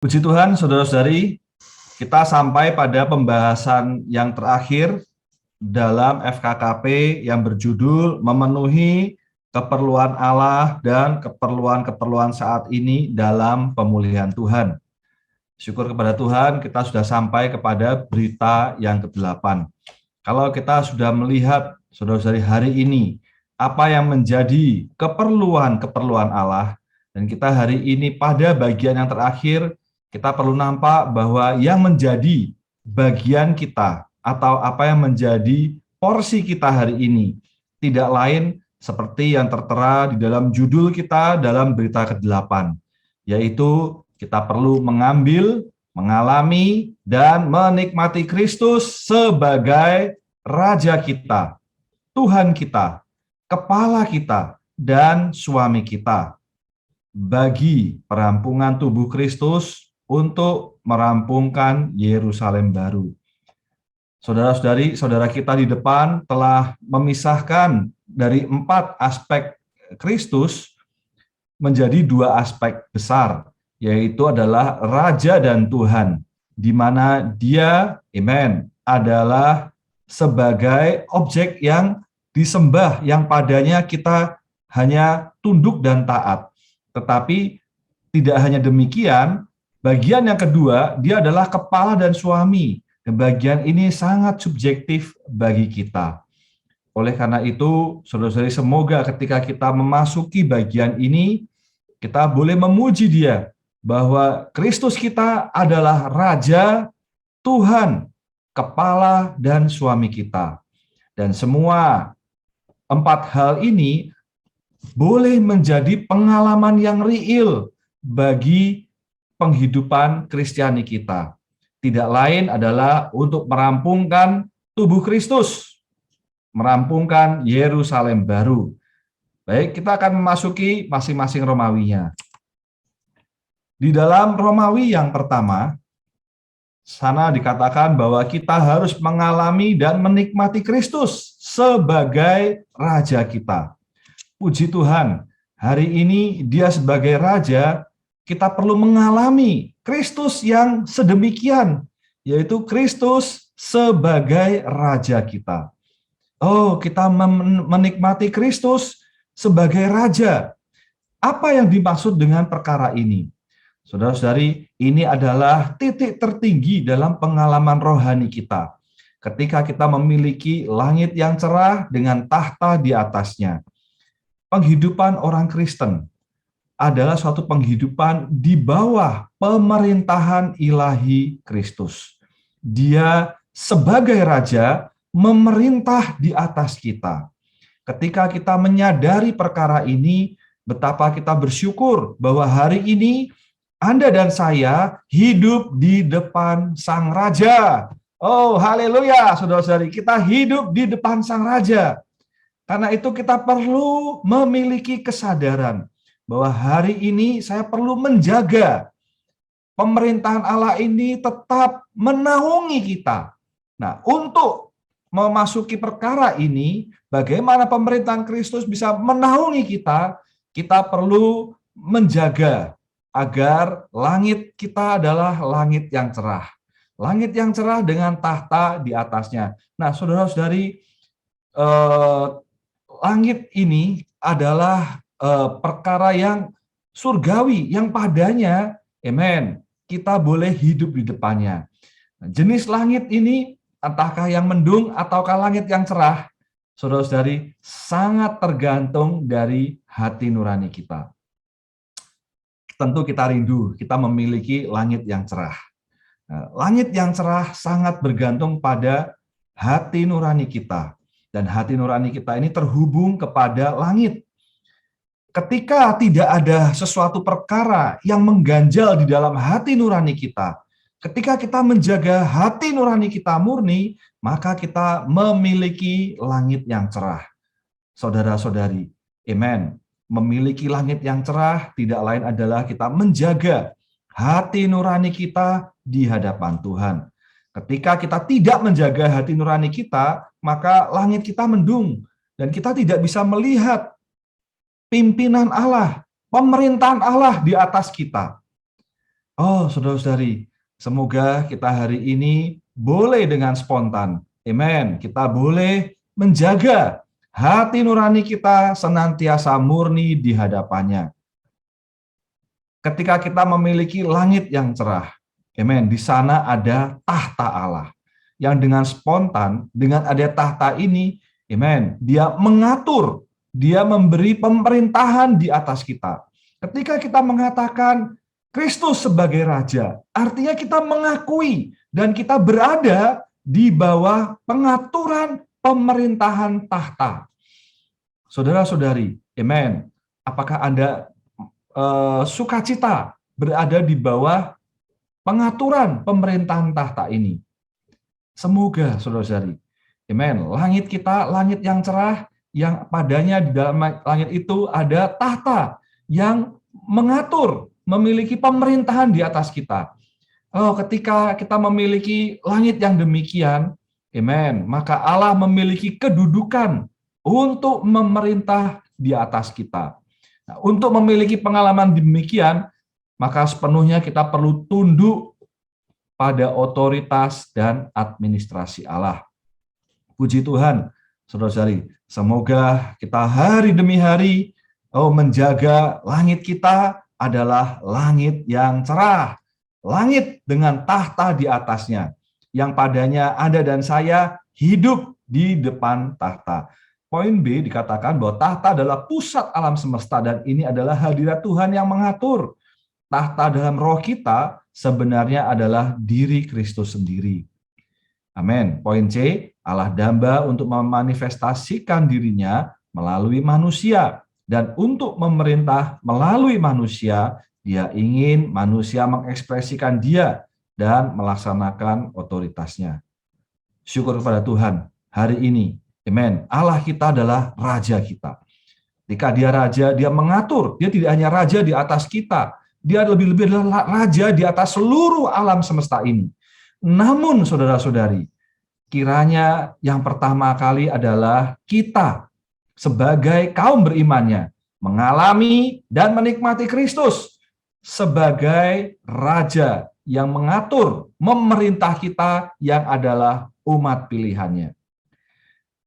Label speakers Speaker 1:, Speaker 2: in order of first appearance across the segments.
Speaker 1: Puji Tuhan, saudara-saudari, kita sampai pada pembahasan yang terakhir dalam FKKP yang berjudul memenuhi keperluan Allah dan keperluan-keperluan saat ini dalam pemulihan Tuhan. Syukur kepada Tuhan, kita sudah sampai kepada berita yang ke-8. Kalau kita sudah melihat, saudara-saudari, hari ini, apa yang menjadi keperluan-keperluan Allah, dan kita hari ini pada bagian yang terakhir, kita perlu nampak bahwa yang menjadi bagian kita atau apa yang menjadi porsi kita hari ini tidak lain seperti yang tertera di dalam judul kita dalam berita ke-8, yaitu kita perlu mengambil, mengalami, dan menikmati Kristus sebagai Raja kita, Tuhan kita, Kepala kita, dan Suami kita bagi perampungan tubuh Kristus untuk merampungkan Yerusalem baru. Saudara-saudari, saudara kita di depan telah memisahkan dari 4 aspek Kristus menjadi 2 aspek besar, yaitu adalah Raja dan Tuhan, di mana Dia, amen, adalah sebagai objek yang disembah, yang padanya kita hanya tunduk dan taat. Tetapi tidak hanya demikian, bagian yang kedua, Dia adalah kepala dan suami. Dan bagian ini sangat subjektif bagi kita. Oleh karena itu, saudara-saudari, semoga ketika kita memasuki bagian ini, kita boleh memuji Dia, bahwa Kristus kita adalah Raja, Tuhan, Kepala, dan Suami kita. Dan semua 4 hal ini boleh menjadi pengalaman yang real bagi penghidupan Kristiani kita. Tidak lain adalah untuk merampungkan tubuh Kristus, merampungkan Yerusalem baru. Baik, kita akan memasuki masing-masing Romawinya. Di dalam Romawi yang pertama, sana dikatakan bahwa kita harus mengalami dan menikmati Kristus sebagai Raja kita. Puji Tuhan, hari ini Dia sebagai Raja, kita perlu mengalami Kristus yang sedemikian, yaitu Kristus sebagai Raja kita. Oh, kita menikmati Kristus sebagai Raja. Apa yang dimaksud dengan perkara ini? Saudara-saudari, ini adalah titik tertinggi dalam pengalaman rohani kita. Ketika kita memiliki langit yang cerah dengan tahta di atasnya. Penghidupan orang Kristen adalah suatu penghidupan di bawah pemerintahan ilahi Kristus. Dia sebagai Raja memerintah di atas kita. Ketika kita menyadari perkara ini, betapa kita bersyukur bahwa hari ini Anda dan saya hidup di depan Sang Raja. Oh, haleluya, saudara-saudari, kita hidup di depan Sang Raja. Karena itu kita perlu memiliki kesadaran bahwa hari ini saya perlu menjaga pemerintahan Allah ini tetap menaungi kita. Nah, untuk memasuki perkara ini, bagaimana pemerintahan Kristus bisa menaungi kita, kita perlu menjaga agar langit kita adalah langit yang cerah. Langit yang cerah dengan tahta di atasnya. Nah, saudara-saudari, langit ini adalah perkara yang surgawi, yang padanya, amen, kita boleh hidup di depannya. Jenis langit ini, entahkah yang mendung ataukah langit yang cerah, saudara-saudari, sangat tergantung dari hati nurani kita. Tentu kita rindu, kita memiliki langit yang cerah. Langit yang cerah sangat bergantung pada hati nurani kita. Dan hati nurani kita ini terhubung kepada langit. Ketika tidak ada sesuatu perkara yang mengganjal di dalam hati nurani kita, ketika kita menjaga hati nurani kita murni, maka kita memiliki langit yang cerah. Saudara-saudari, amen. Memiliki langit yang cerah tidak lain adalah kita menjaga hati nurani kita di hadapan Tuhan. Ketika kita tidak menjaga hati nurani kita, maka langit kita mendung dan kita tidak bisa melihat pimpinan Allah, pemerintahan Allah di atas kita. Oh, saudara-saudari, semoga kita hari ini boleh dengan spontan. Amen. Kita boleh menjaga hati nurani kita senantiasa murni di hadapannya. Ketika kita memiliki langit yang cerah, amen, di sana ada tahta Allah. Yang dengan spontan, dengan ada tahta ini, amen, dia mengatur, dia memberi pemerintahan di atas kita. Ketika kita mengatakan Kristus sebagai Raja, artinya kita mengakui dan kita berada di bawah pengaturan pemerintahan tahta. Saudara-saudari, amen. Apakah Anda sukacita berada di bawah pengaturan pemerintahan tahta ini? Semoga, saudara-saudari, amen, langit kita, langit yang cerah, yang padanya di dalam langit itu ada tahta yang mengatur, memiliki pemerintahan di atas kita. Oh, ketika kita memiliki langit yang demikian, amen, maka Allah memiliki kedudukan untuk memerintah di atas kita. Nah, untuk memiliki pengalaman demikian, maka sepenuhnya kita perlu tunduk pada otoritas dan administrasi Allah. Puji Tuhan, saudara-saudari, semoga kita hari demi hari menjaga langit kita adalah langit yang cerah, langit dengan tahta di atasnya, yang padanya Anda dan saya hidup di depan tahta. Poin B dikatakan bahwa tahta adalah pusat alam semesta dan ini adalah hadirat Tuhan yang mengatur. Tahta dalam roh kita sebenarnya adalah diri Kristus sendiri. Amin. Poin C, Allah damba untuk memanifestasikan dirinya melalui manusia. Dan untuk memerintah melalui manusia, dia ingin manusia mengekspresikan dia dan melaksanakan otoritasnya. Syukur kepada Tuhan hari ini. Amen. Allah kita adalah Raja kita. Ketika dia Raja, dia mengatur. Dia tidak hanya Raja di atas kita. Dia lebih-lebih adalah Raja di atas seluruh alam semesta ini. Namun, saudara-saudari, kiranya yang pertama kali adalah kita sebagai kaum berimannya mengalami dan menikmati Kristus sebagai Raja yang mengatur, memerintah kita yang adalah umat pilihannya.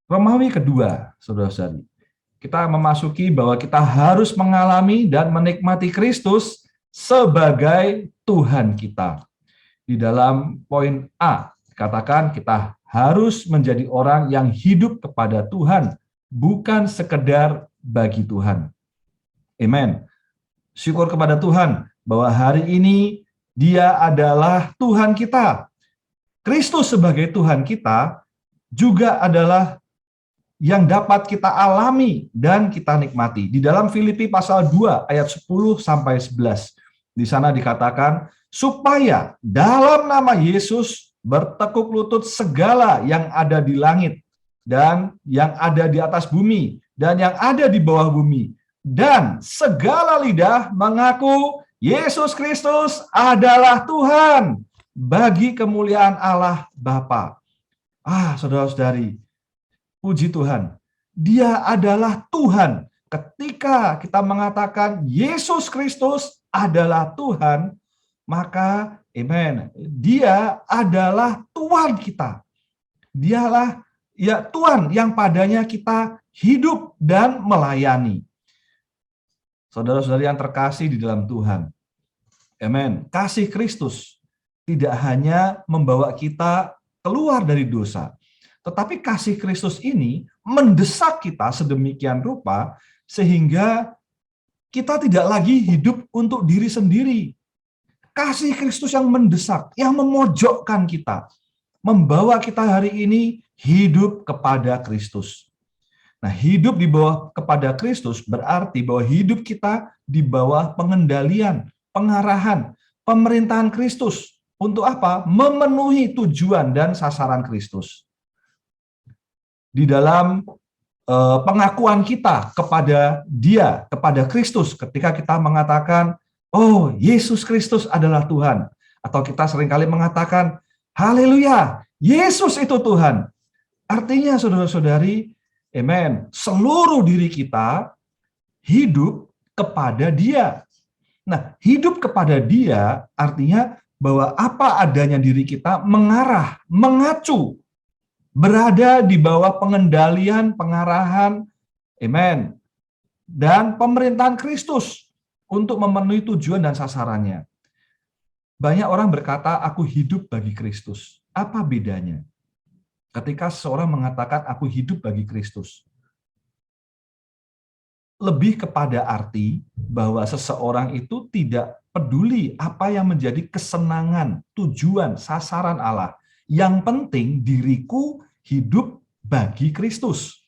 Speaker 1: Romawi kedua, saudara-saudari, kita memasuki bahwa kita harus mengalami dan menikmati Kristus sebagai Tuhan kita. Di dalam poin A, katakan kita harus menjadi orang yang hidup kepada Tuhan, bukan sekedar bagi Tuhan. Amen. Syukur kepada Tuhan bahwa hari ini Dia adalah Tuhan kita. Kristus sebagai Tuhan kita juga adalah yang dapat kita alami dan kita nikmati. Di dalam Filipi pasal 2 ayat 10 sampai 11. Di sana dikatakan supaya dalam nama Yesus bertekuk lutut segala yang ada di langit dan yang ada di atas bumi dan yang ada di bawah bumi, dan segala lidah mengaku Yesus Kristus adalah Tuhan bagi kemuliaan Allah Bapa. Saudara-saudari, puji Tuhan, Dia adalah Tuhan. Ketika kita mengatakan Yesus Kristus adalah Tuhan, maka amen, Dia adalah Tuhan kita. Dialah ya Tuhan yang padanya kita hidup dan melayani. Saudara-saudari yang terkasih di dalam Tuhan, amen, kasih Kristus tidak hanya membawa kita keluar dari dosa, tetapi kasih Kristus ini mendesak kita sedemikian rupa sehingga kita tidak lagi hidup untuk diri sendiri. Kasih Kristus yang mendesak, yang memojokkan kita, membawa kita hari ini hidup kepada Kristus. Nah, hidup di bawah kepada Kristus berarti bahwa hidup kita di bawah pengendalian, pengarahan, pemerintahan Kristus. Untuk apa? Memenuhi tujuan dan sasaran Kristus. Di dalam pengakuan kita kepada Dia, kepada Kristus, ketika kita mengatakan, oh, Yesus Kristus adalah Tuhan. Atau kita seringkali mengatakan, haleluya, Yesus itu Tuhan. Artinya, saudara-saudari, amen, seluruh diri kita hidup kepada Dia. Nah, hidup kepada Dia artinya bahwa apa adanya diri kita mengarah, mengacu, berada di bawah pengendalian, pengarahan, amen, dan pemerintahan Kristus untuk memenuhi tujuan dan sasarannya. Banyak orang berkata, aku hidup bagi Kristus. Apa bedanya? Ketika seseorang mengatakan, aku hidup bagi Kristus, lebih kepada arti bahwa seseorang itu tidak peduli apa yang menjadi kesenangan, tujuan, sasaran Allah. Yang penting diriku hidup bagi Kristus.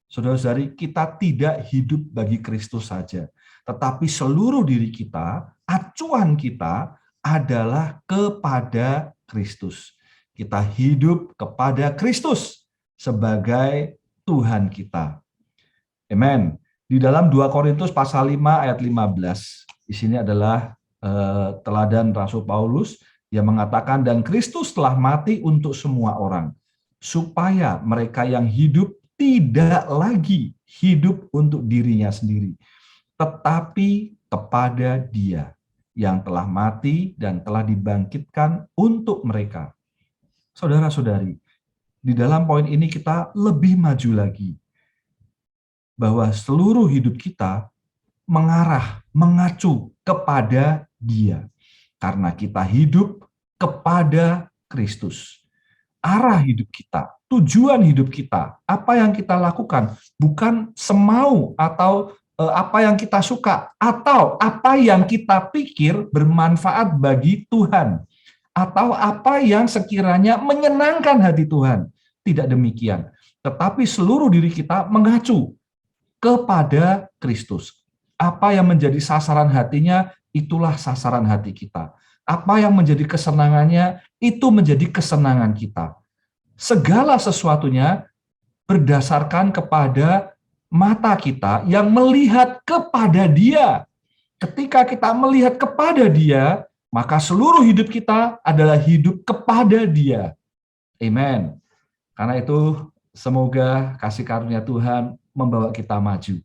Speaker 1: Saudara-saudari, kita tidak hidup bagi Kristus saja, tetapi seluruh diri kita, acuan kita adalah kepada Kristus. Kita hidup kepada Kristus sebagai Tuhan kita. Amen. Di dalam 2 Korintus pasal 5 ayat 15, di sini adalah teladan Rasul Paulus yang mengatakan, dan Kristus telah mati untuk semua orang, supaya mereka yang hidup tidak lagi hidup untuk dirinya sendiri, tetapi kepada Dia yang telah mati dan telah dibangkitkan untuk mereka. Saudara-saudari, di dalam poin ini kita lebih maju lagi, bahwa seluruh hidup kita mengarah, mengacu kepada Dia. Karena kita hidup kepada Kristus. Arah hidup kita, tujuan hidup kita, apa yang kita lakukan, bukan semau atau apa yang kita suka, atau apa yang kita pikir bermanfaat bagi Tuhan, atau apa yang sekiranya menyenangkan hati Tuhan. Tidak demikian. Tetapi seluruh diri kita mengacu kepada Kristus. Apa yang menjadi sasaran hatinya, itulah sasaran hati kita. Apa yang menjadi kesenangannya, itu menjadi kesenangan kita. Segala sesuatunya berdasarkan kepada mata kita yang melihat kepada Dia. Ketika kita melihat kepada Dia, maka seluruh hidup kita adalah hidup kepada Dia. Amen. Karena itu, semoga kasih karunia Tuhan membawa kita maju.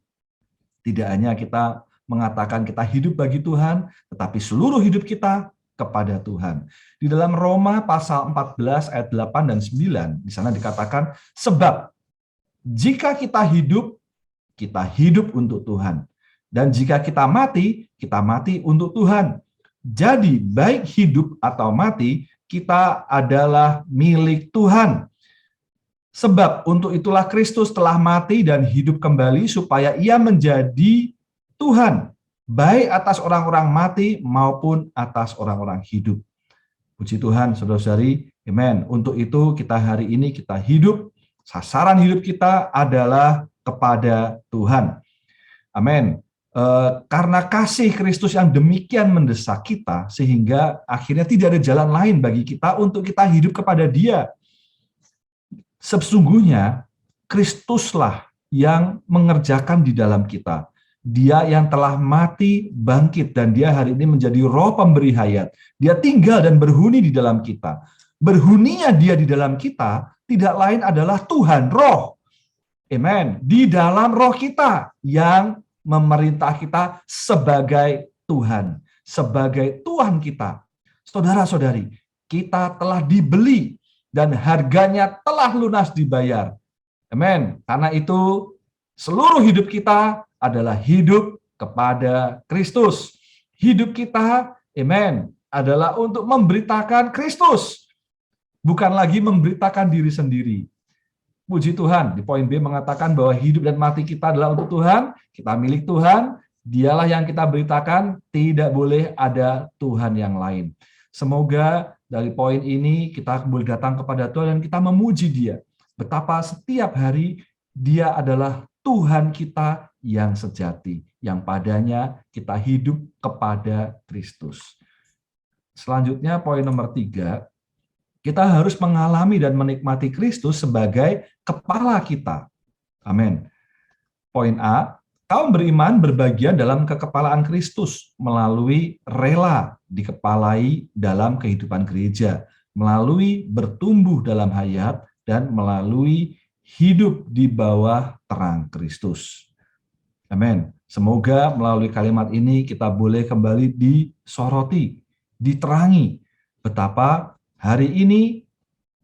Speaker 1: Tidak hanya kita mengatakan kita hidup bagi Tuhan, tetapi seluruh hidup kita kepada Tuhan. Di dalam Roma pasal 14 ayat 8 dan 9, di sana dikatakan, sebab jika kita hidup untuk Tuhan. Dan jika kita mati untuk Tuhan. Jadi baik hidup atau mati, kita adalah milik Tuhan. Sebab untuk itulah Kristus telah mati dan hidup kembali supaya Ia menjadi Tuhan, baik atas orang-orang mati maupun atas orang-orang hidup. Puji Tuhan, saudara-saudari, amen. Untuk itu kita hari ini kita hidup, sasaran hidup kita adalah kepada Tuhan. Amin. Karena kasih Kristus yang demikian mendesak kita, sehingga akhirnya tidak ada jalan lain bagi kita untuk kita hidup kepada Dia. Sesungguhnya Kristuslah yang mengerjakan di dalam kita. Dia yang telah mati, bangkit, dan Dia hari ini menjadi Roh pemberi hayat. Dia tinggal dan berhuni di dalam kita. Berhuninya Dia di dalam kita tidak lain adalah Tuhan, Roh. Amen. Di dalam roh kita yang memerintah kita sebagai Tuhan, sebagai Tuhan kita. Saudara-saudari, kita telah dibeli dan harganya telah lunas dibayar. Amen. Karena itu seluruh hidup kita adalah hidup kepada Kristus. Hidup kita, amen, adalah untuk memberitakan Kristus. Bukan lagi memberitakan diri sendiri. Puji Tuhan, di poin B mengatakan bahwa hidup dan mati kita adalah untuk Tuhan, kita milik Tuhan, Dialah yang kita beritakan, tidak boleh ada Tuhan yang lain. Semoga dari poin ini kita boleh datang kepada Tuhan dan kita memuji Dia. Betapa setiap hari Dia adalah Tuhan kita yang sejati, yang padanya kita hidup kepada Kristus. Selanjutnya poin nomor 3, kita harus mengalami dan menikmati Kristus sebagai kepala kita. Amin. Poin A, kaum beriman berbagian dalam kekepalaan Kristus melalui rela dikepalai dalam kehidupan gereja, melalui bertumbuh dalam hayat, dan melalui hidup di bawah terang Kristus. Amin. Semoga melalui kalimat ini kita boleh kembali disoroti, diterangi betapa hari ini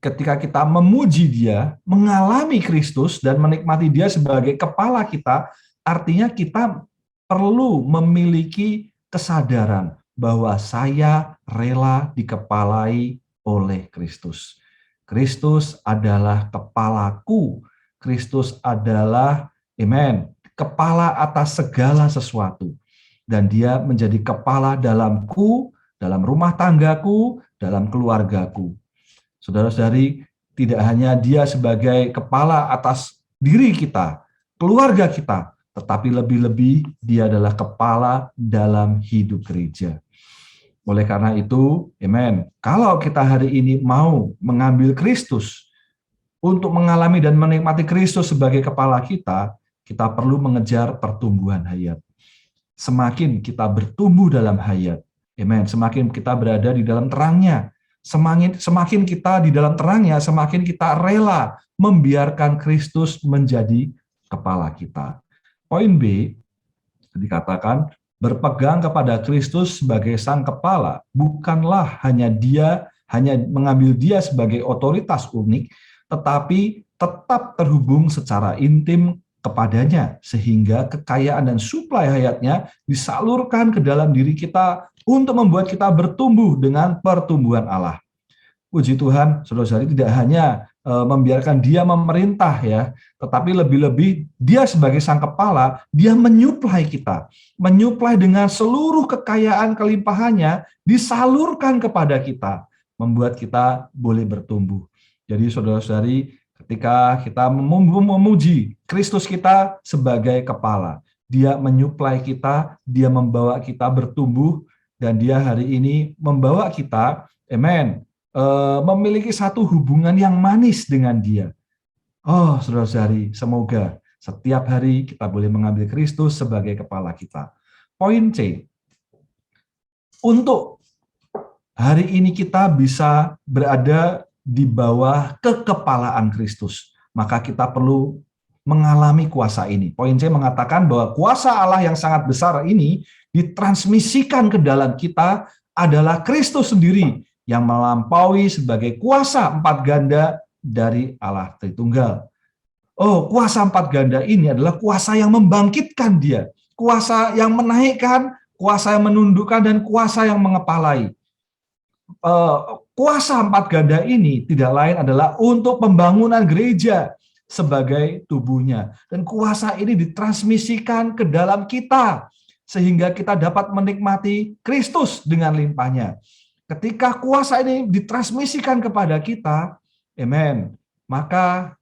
Speaker 1: ketika kita memuji Dia, mengalami Kristus dan menikmati Dia sebagai kepala kita, artinya kita perlu memiliki kesadaran bahwa saya rela dikepalai oleh Kristus. Kristus adalah kepalaku. Kristus adalah, amen, kepala atas segala sesuatu. Dan dia menjadi kepala dalamku, dalam rumah tanggaku, dalam keluargaku. Saudara-saudari, tidak hanya dia sebagai kepala atas diri kita, keluarga kita, tetapi lebih-lebih dia adalah kepala dalam hidup gereja. Oleh karena itu, amen, kalau kita hari ini mau mengambil Kristus, untuk mengalami dan menikmati Kristus sebagai kepala kita perlu mengejar pertumbuhan hayat. Semakin kita bertumbuh dalam hayat, amen, semakin kita berada di dalam terangnya, semakin kita di dalam terangnya, semakin kita rela membiarkan Kristus menjadi kepala kita. Poin B, dikatakan, berpegang kepada Kristus sebagai sang kepala, bukanlah hanya mengambil dia sebagai otoritas unik, tetapi tetap terhubung secara intim kepadanya, sehingga kekayaan dan suplai hayatnya disalurkan ke dalam diri kita untuk membuat kita bertumbuh dengan pertumbuhan Allah. Puji Tuhan, saudara-saudari, tidak hanya membiarkan dia memerintah ya, tetapi lebih-lebih dia sebagai sang kepala, dia menyuplai kita, menyuplai dengan seluruh kekayaan kelimpahannya, disalurkan kepada kita, membuat kita boleh bertumbuh. Jadi saudara-saudari, ketika kita memuji Kristus kita sebagai kepala, dia menyuplai kita, dia membawa kita bertumbuh, dan dia hari ini membawa kita, amen, memiliki satu hubungan yang manis dengan dia. Oh, saudara-saudari, semoga setiap hari kita boleh mengambil Kristus sebagai kepala kita. Poin C, untuk hari ini kita bisa berada di bawah kekepalaan Kristus, maka kita perlu mengalami kuasa ini. Poin C mengatakan bahwa kuasa Allah yang sangat besar ini ditransmisikan ke dalam kita adalah Kristus sendiri, yang melampaui sebagai kuasa empat ganda dari Allah Tritunggal. Oh, kuasa empat ganda ini adalah kuasa yang membangkitkan dia, kuasa yang menaikkan, kuasa yang menundukkan, dan kuasa yang mengepalai. Kuasa empat ganda ini tidak lain adalah untuk pembangunan gereja sebagai tubuhnya. Dan kuasa ini ditransmisikan ke dalam kita, sehingga kita dapat menikmati Kristus dengan limpahnya. Ketika kuasa ini ditransmisikan kepada kita, amen, maka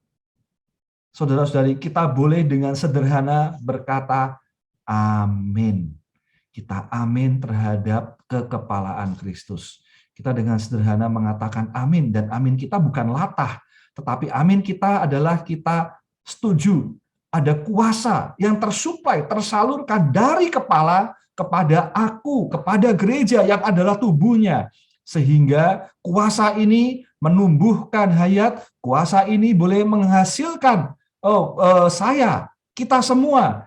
Speaker 1: saudara-saudari, kita boleh dengan sederhana berkata amin. Kita amin terhadap kekepalaan Kristus. Kita dengan sederhana mengatakan amin, dan amin kita bukan latah, tetapi amin kita adalah kita setuju ada kuasa yang tersuplai, tersalurkan dari kepala kepada aku, kepada gereja yang adalah tubuhnya, sehingga kuasa ini menumbuhkan hayat, kuasa ini boleh menghasilkan kita semua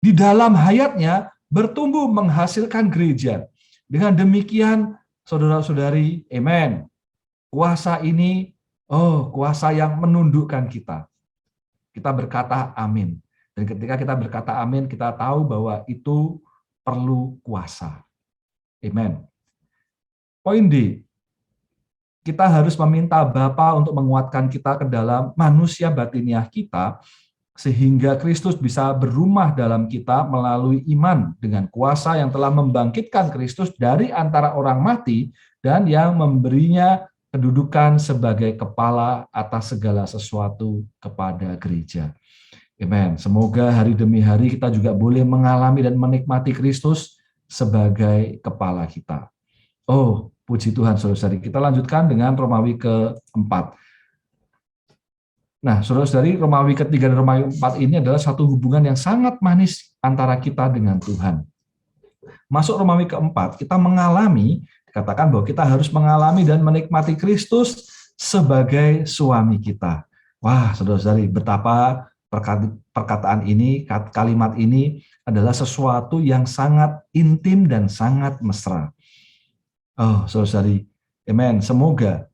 Speaker 1: di dalam hayatnya bertumbuh menghasilkan gereja. Dengan demikian, saudara-saudari, amen, kuasa ini, kuasa yang menundukkan kita. Kita berkata amin. Dan ketika kita berkata amin, kita tahu bahwa itu perlu kuasa. Amen. Poin D, kita harus meminta Bapa untuk menguatkan kita ke dalam manusia batiniah kita, sehingga Kristus bisa berumah dalam kita melalui iman dengan kuasa yang telah membangkitkan Kristus dari antara orang mati dan yang memberinya kedudukan sebagai kepala atas segala sesuatu kepada gereja. Amen. Semoga hari demi hari kita juga boleh mengalami dan menikmati Kristus sebagai kepala kita. Oh, puji Tuhan, saudara-saudari. Kita lanjutkan dengan Romawi ke-4. Nah, saudara-saudari, Romawi ke-3 dan Romawi 4 ini adalah satu hubungan yang sangat manis antara kita dengan Tuhan. Masuk Romawi ke-4, kita mengalami, dikatakan bahwa kita harus mengalami dan menikmati Kristus sebagai suami kita. Wah, saudara-saudari, betapa perkataan ini, kalimat ini adalah sesuatu yang sangat intim dan sangat mesra. Oh, saudari, amen. Semoga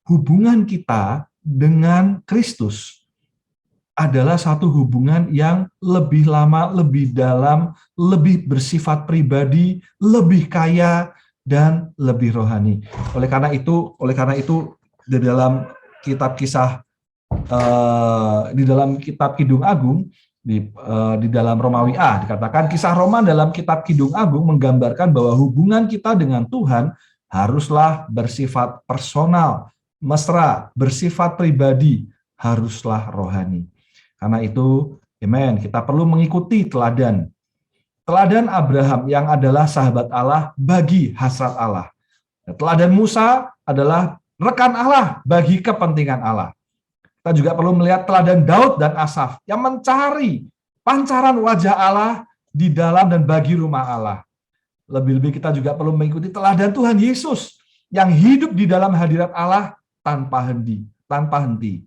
Speaker 1: hubungan kita dengan Kristus adalah satu hubungan yang lebih lama, lebih dalam, lebih bersifat pribadi, lebih kaya, dan lebih rohani. Oleh karena itu di dalam kitab kisah, di dalam kitab Kidung Agung, di dalam Romawi A dikatakan kisah Roma dalam kitab Kidung Agung menggambarkan bahwa hubungan kita dengan Tuhan haruslah bersifat personal, mesra, bersifat pribadi, haruslah rohani. Karena itu, amen, kita perlu mengikuti teladan Abraham yang adalah sahabat Allah bagi hasrat Allah. Teladan Musa adalah rekan Allah bagi kepentingan Allah. Kita juga perlu melihat teladan Daud dan Asaf yang mencari pancaran wajah Allah di dalam dan bagi rumah Allah. Lebih-lebih kita juga perlu mengikuti teladan Tuhan Yesus yang hidup di dalam hadirat Allah tanpa henti.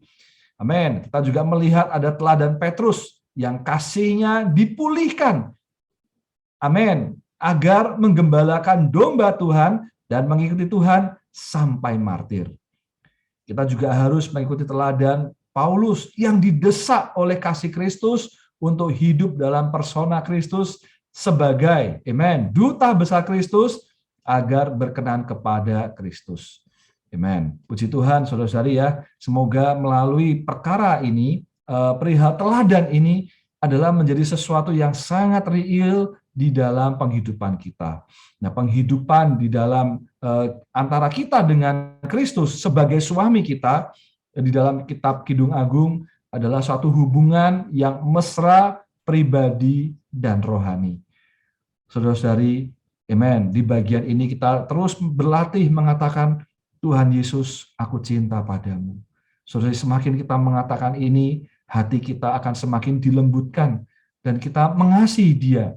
Speaker 1: Amin. Kita juga melihat ada teladan Petrus yang kasihnya dipulihkan. Amin. Agar menggembalakan domba Tuhan dan mengikuti Tuhan sampai martir. Kita juga harus mengikuti teladan Paulus yang didesak oleh kasih Kristus untuk hidup dalam persona Kristus sebagai, amin, duta besar Kristus agar berkenan kepada Kristus. Amen. Puji Tuhan, saudara-saudari ya. Semoga melalui perkara ini, perihal teladan ini adalah menjadi sesuatu yang sangat real di dalam penghidupan kita. Nah, penghidupan di dalam antara kita dengan Kristus sebagai suami kita di dalam kitab Kidung Agung adalah suatu hubungan yang mesra, pribadi, dan rohani. Saudara-saudari, amen. Di bagian ini kita terus berlatih mengatakan, Tuhan Yesus, aku cinta padamu. Saudara, semakin kita mengatakan ini, hati kita akan semakin dilembutkan dan kita mengasihi Dia.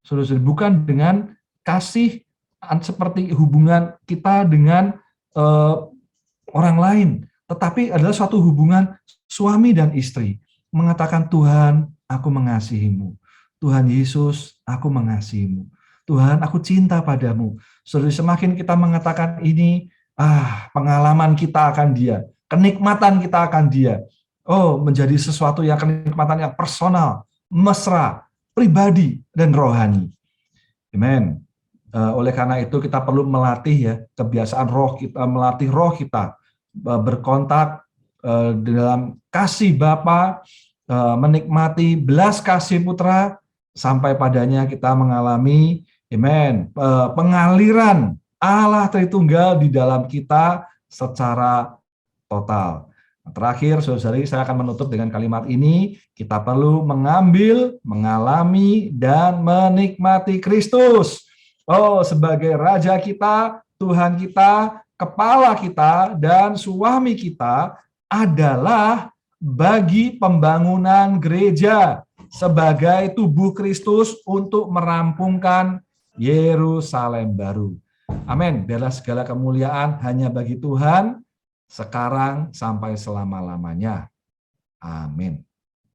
Speaker 1: Saudara, bukan dengan kasih seperti hubungan kita dengan orang lain, tetapi adalah suatu hubungan suami dan istri. Mengatakan, Tuhan, aku mengasihimu. Tuhan Yesus, aku mengasihimu. Tuhan, aku cinta padamu. Saudara, semakin kita mengatakan ini, pengalaman kita akan Dia, kenikmatan kita akan Dia. Oh, menjadi sesuatu yang kenikmatan yang personal, mesra, pribadi, dan rohani. Amen. Oleh karena itu kita perlu melatih ya kebiasaan roh kita, melatih roh kita berkontak dalam kasih Bapa, menikmati belas kasih Putra, sampai padanya kita mengalami, amen, pengaliran Allah Tritunggal di dalam kita secara total. Terakhir, saudara-saudari, saya akan menutup dengan kalimat ini. Kita perlu mengambil, mengalami, dan menikmati Kristus. Oh, sebagai Raja kita, Tuhan kita, Kepala kita, dan suami kita adalah bagi pembangunan gereja sebagai tubuh Kristus untuk merampungkan Yerusalem baru. Amin. Biarlah segala kemuliaan hanya bagi Tuhan, sekarang sampai selama-lamanya. Amin.